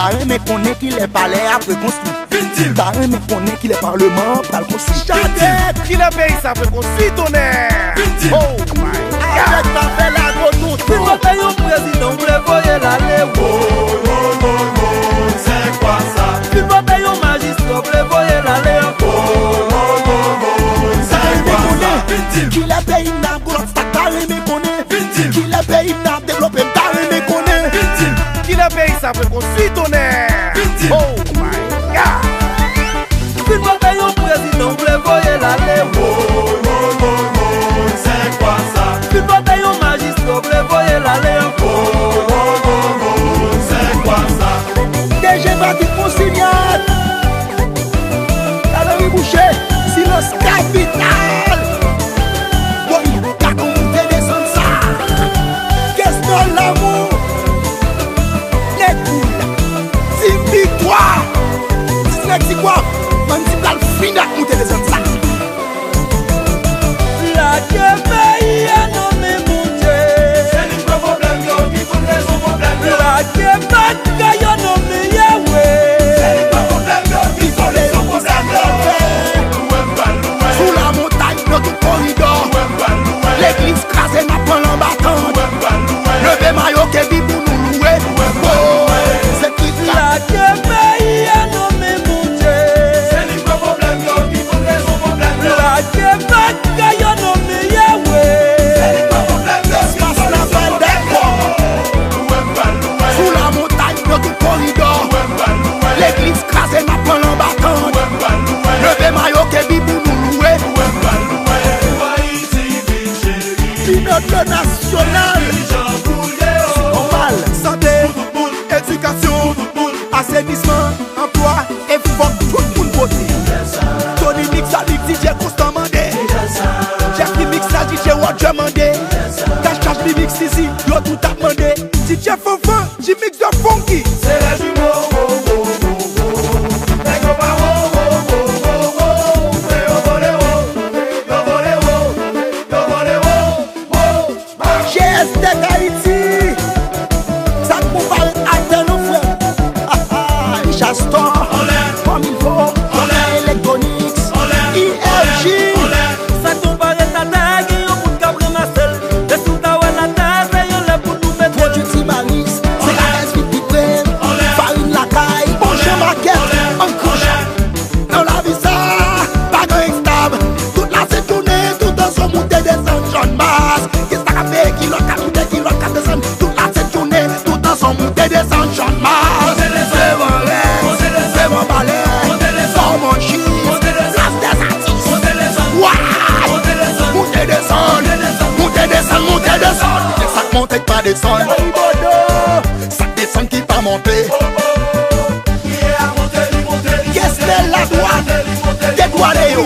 T'as aimé qu'on est qu'il est palais après construit. T'as aimé qu'on est qu'il est parlement pas le construit. Chantette, qui le pays ça peut construire tonnerre. Oh my God. Avec ta belle agro-nous. Si vous avez un président, vous le voyez l'aller. C'est quoi ça? Si vous avez un magistrat, vous le voyez l'aller. C'est quoi ça? Qui le pays n'a pas t'as aimé qu'on est. Qui le pays n'a développé t'as aimé qu'on est. Qui le pays ça peut construire tonnerre. Oh my God. Si vous avez un président, vous le voyez l'aller. C'est quoi ça? Si vous avez un magistrat, vous le voyez l'aller. C'est quoi ça? DG Bati Consignat. Valérie Boucher. Silence capital. Oui, t'as compté descendre ça. Question l'amour. Les couilles. Team Victoire. C'est quoi? Même si t'as le final, monter descendre ça. La pays a nommé mon Dieu. C'est le problème, qui faut son problème. La Québec a nommé Yahweh. C'est le problème, qui faut son problème. Sous la montagne, dans tout corridor. L'église crasée n'a pas l'embattant. Levez maillot qui vit pour nous louer. Oh, c'est qui La Québec a nommé mon Dieu. C'est le problème, qui faut son problème. La Québec a nommé Yahweh. C'est le problème, l'espace l'appelle des corps. Sous la montagne, dans tout corridor. L'église crasée n'a pas l'embattant. Levez maillot qui vit pour nous louer. Pilote national. Normal. Santé, éducation, assainissement, emploi et faut tout le monde voter. Tony Mix a dit DJ Constant Mandé. Jeffrey Mix a DJ Roger Mandé. Cache Mix ici, yo tout a demandé. DJ Fanfan, J-Mix de Funky. C'est la jumeau. GST Haïti. Ça te compare à tes nos frères. Richard Store, comme il faut. Electronics, IRJ. Ça compare ta tag et on peut cabrer ma selle. Les sous-ta ouais la tête et on l'a pour nous mettre. Produit Timaris, c'est la S8 Pitrem. Farine la caille, bonjour maquette, en couche. Dans la vie ça, pas de instable. Toute la cette journée, tout dans son montée des John Mars. Qu'est-ce que ça fait, kilo, 4 montées, kilo, 4 descend. Toute la cette journée, tout dans son montée des John Mars. C'est mon rêve, c'est mon balai, c'est mon chien, place des artistes. Waouh! Montée descend, montée descend, montée descend. Ça monte pas descend. Ça descend qui pas monter. Qu'est-ce que la droite? Dédouané yo.